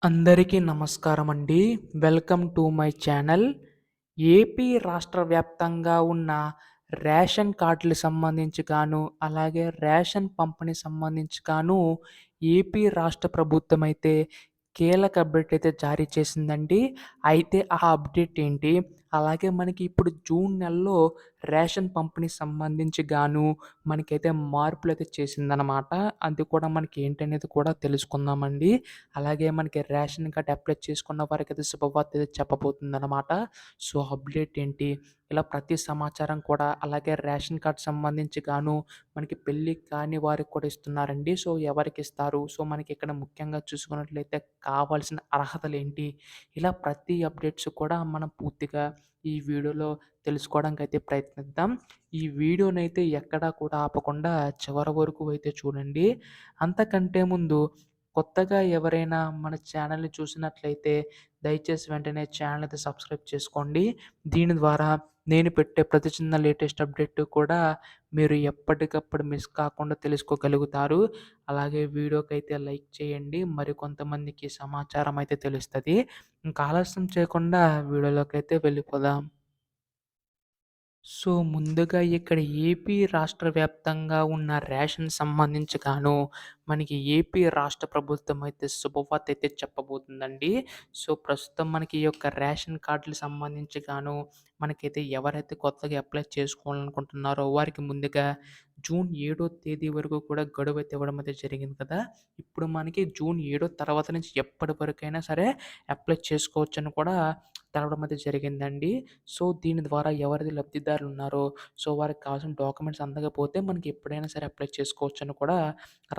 అందరికీ నమస్కారం అండి. Welcome to my channel. AP రాష్ట్ర వ్యాప్తంగా ఉన్న రేషన్ కార్డులు సంబంధించి గాను, అలాగే రేషన్ పంపిణీ సంబంధించి గాను ఏపీ రాష్ట్ర ప్రభుత్వం అయితే కీలక అప్డేట్ అయితే జారీ చేసిందండి. అయితే ఆ అప్డేట్ ఏంటి? అలాగే మనకి ఇప్పుడు జూన్ నెలలో రేషన్ పంపిణీ సంబంధించి గాను మనకైతే మార్పులైతే చేసిందనమాట. అది కూడా మనకి ఏంటనేది కూడా తెలుసుకుందామండి. అలాగే మనకి రేషన్ కార్డ్ అప్లై చేసుకున్న వారికైతే శుభవార్త అయితే చెప్పబోతుందనమాట. సో, అప్డేట్ ఏంటి? ఇలా ప్రతి సమాచారం కూడా అలాగే రేషన్ కార్డ్ సంబంధించి గాను మనకి పెళ్లి కాని వారికి కూడా ఇస్తున్నారండి. సో, ఎవరికిస్తారు? సో, మనకి ఇక్కడ ముఖ్యంగా చూసుకున్నట్లయితే కావాల్సిన అర్హతలేంటి? ఇలా ప్రతి అప్డేట్స్ కూడా మనం పూర్తిగా ఈ వీడియోలో తెలుసుకోవడానికైతే ప్రయత్నిద్దాం. ఈ వీడియోనైతే ఎక్కడా కూడా ఆపకుండా చివరి వరకు అయితే చూడండి. అంతకంటే ముందు కొత్తగా ఎవరైనా మన ఛానల్‌ని చూసినట్లయితే దయచేసి వెంటనే ఛానల్ అయితే సబ్స్క్రైబ్ చేసుకోండి. దీని ద్వారా నేను పెట్టే ప్రతి చిన్న లేటెస్ట్ అప్డేట్ కూడా మీరు ఎప్పటికప్పుడు మిస్ కాకుండా తెలుసుకోగలుగుతారు. అలాగే వీడియోకైతే లైక్ చేయండి. మరికొంతమందికి సమాచారం అయితే తెలుస్తది. ఇంకా ఆలస్యం చేయకుండా వీడియోలోకైతే వెళ్ళిపోదాం. సో, ముందుగా ఇక్కడ ఏపీ రాష్ట్ర వ్యాప్తంగా ఉన్న రేషన్ సంబంధించి గాను, మనకి ఏపీ రాష్ట్ర ప్రభుత్వం అయితే శుభవార్త అయితే చెప్పబోతుందండి. సో, ప్రస్తుతం మనకి ఈ యొక్క రేషన్ కార్డులు సంబంధించి గాను, మనకైతే ఎవరైతే కొత్తగా అప్లై చేసుకోవాలనుకుంటున్నారో వారికి ముందుగా జూన్ 7వ తేదీ వరకు కూడా గడువైతే ఇవ్వడం అయితే జరిగింది కదా! ఇప్పుడు మనకి జూన్ 7 తర్వాత నుంచి ఎప్పటి వరకైనా సరే అప్లై చేసుకోవచ్చని కూడా తెలవడం అయితే జరిగిందండి. సో, దీని ద్వారా ఎవరైతే లబ్ధిదారులున్నారో, సో, వారికి కావాల్సిన డాక్యుమెంట్స్ అందకపోతే మనకి ఎప్పుడైనా సరే అప్లై చేసుకోవచ్చని కూడా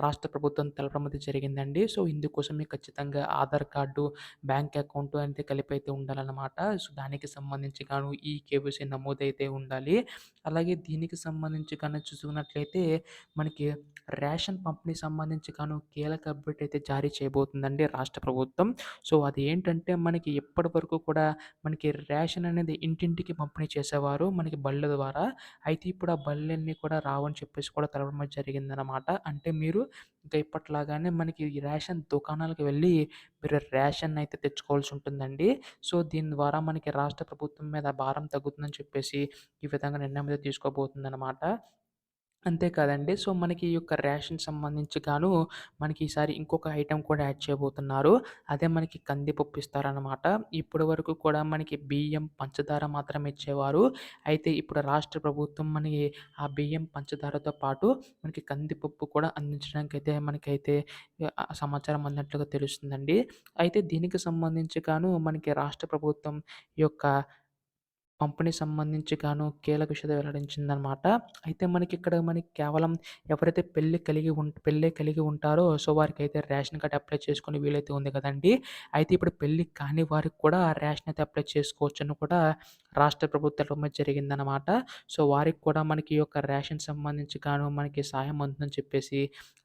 రాష్ట్ర ప్రభుత్వం తెలపడం అయితే జరిగిందండి. సో, ఇందుకోసమే ఖచ్చితంగా ఆధార్ కార్డు, బ్యాంక్ అకౌంట్ అయితే కలిపి అయితే ఉండాలనమాట. సో, దానికి సంబంధించి గాను ఈ కేవైసీ నమోదైతే ఉండాలి. అలాగే దీనికి సంబంధించి గాను చూసుకున్నట్లయితే మనకి రేషన్ పంపిణీ సంబంధించి గాను కీలక అప్డేట్ అయితే జారీ చేయబోతుందండి రాష్ట్ర ప్రభుత్వం. సో, అదేంటంటే మనకి ఇప్పటి వరకు కూడా మనకి రేషన్ అనేది ఇంటింటికి పంపిణీ చేసేవారు మనకి బళ్ళ ద్వారా. అయితే ఇప్పుడు ఆ బళ్ళన్నీ కూడా రావని చెప్పేసి కూడా తెలపడం అయితే జరిగిందనమాట. అంటే మీరు ఇంకా ఇప్పట్లాగానే మనకి ఈ రేషన్ దుకాణాలకు వెళ్ళి మీరు రేషన్ అయితే తెచ్చుకోవాల్సి ఉంటుందండి. సో, దీని ద్వారా మనకి రాష్ట్ర ప్రభుత్వం మీద భారం తగ్గుతుందని చెప్పేసి ఈ విధంగా నిర్ణయం అయితే తీసుకోబోతుందనమాట. అంతే కాదండి. సో, మనకి ఈ యొక్క రేషన్ సంబంధించి గాను మనకి ఈసారి ఇంకొక ఐటెమ్ కూడా యాడ్ చేయబోతున్నారు. అదే మనకి కందిపప్పు ఇస్తారనమాట. ఇప్పటి వరకు కూడా మనకి బియ్యం, పంచదార మాత్రమే ఇచ్చేవారు. అయితే ఇప్పుడు రాష్ట్ర ప్రభుత్వం మనకి ఆ బియ్యం, పంచదారతో పాటు మనకి కందిపప్పు కూడా అందించడానికైతే మనకైతే సమాచారం అందినట్లుగా తెలుస్తుందండి. అయితే దీనికి సంబంధించి గాను మనకి రాష్ట్ర ప్రభుత్వం ఈ యొక్క పంపిణీ సంబంధించి గాను కీలక విషయాలు వెల్లడించిందనమాట. అయితే మనకిక్కడ మనకి కేవలం ఎవరైతే పెళ్ళే కలిగి ఉంటారో సో, వారికైతే రేషన్ కార్డ్ అప్లై చేసుకునే వీలైతే ఉంది కదండీ! అయితే ఇప్పుడు పెళ్లి కాని వారికి కూడా రేషన్ అయితే అప్లై చేసుకోవచ్చని కూడా రాష్ట్ర ప్రభుత్వం తెలపడం జరిగిందనమాట. సో, వారికి కూడా మనకి ఈ యొక్క రేషన్ సంబంధించి గాను మనకి సహాయం అందుతుందని చెప్పేసి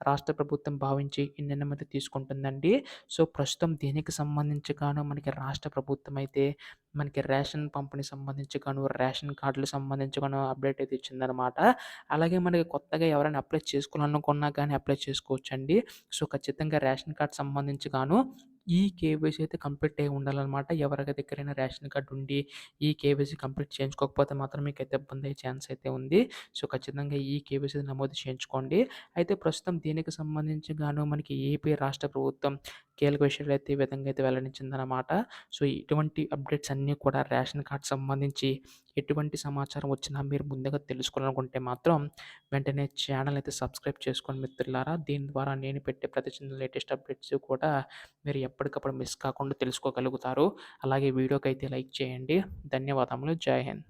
రాష్ట్ర ప్రభుత్వం భావించి ఈ నిర్ణయం అయితే తీసుకుంటుందండి. సో, ప్రస్తుతం దీనికి సంబంధించి గాను మనకి రాష్ట్ర ప్రభుత్వం అయితే మనకి రేషన్ పంపిణీ సంబంధించి గాను, రేషన్ కార్డులకు సంబంధించి గాను అప్డేట్ అయితే ఇచ్చిందనమాట. అలాగే మనకి కొత్తగా ఎవరైనా అప్లై చేసుకోవాలనుకున్నా గానీ అప్లై చేసుకోవచ్చండి. సో, ఖచ్చితంగా రేషన్ కార్డ్ సంబంధించి గాను ఈ కేవైసీ అయితే కంప్లీట్ అయ్యి ఉండాలనమాట. ఎవరి దగ్గరైనా రేషన్ కార్డ్ ఉండి ఈ కేవైసీ కంప్లీట్ చేయించుకోకపోతే మాత్రం మీకైతే ఇబ్బంది అయ్యే ఛాన్స్ అయితే ఉంది. సో, ఖచ్చితంగా ఈ కేవైసీ నమోదు చేయించుకోండి. అయితే ప్రస్తుతం దీనికి సంబంధించి గాను మనకి ఏపీ రాష్ట్ర ప్రభుత్వం కీలక విషయాలైతే ఈ విధంగా అయితే వెల్లడించిందనమాట. సో, ఇటువంటి అప్డేట్స్ అన్నీ కూడా రేషన్ కార్డ్ సంబంధించి ఎటువంటి సమాచారం వచ్చినా మీరు ముందుగా తెలుసుకోవాలనుకుంటే మాత్రం వెంటనే ఛానల్ అయితే సబ్స్క్రైబ్ చేసుకోండి మిత్రులారా. దీని ద్వారా నేను పెట్టే ప్రతి చిన్న లేటెస్ట్ అప్డేట్స్ కూడా మీరు ఎప్పటికప్పుడు మిస్ కాకుండా తెలుసుకోగలుగుతారు. అలాగే వీడియోకైతే లైక్ చేయండి. ధన్యవాదములు. జై హింద్.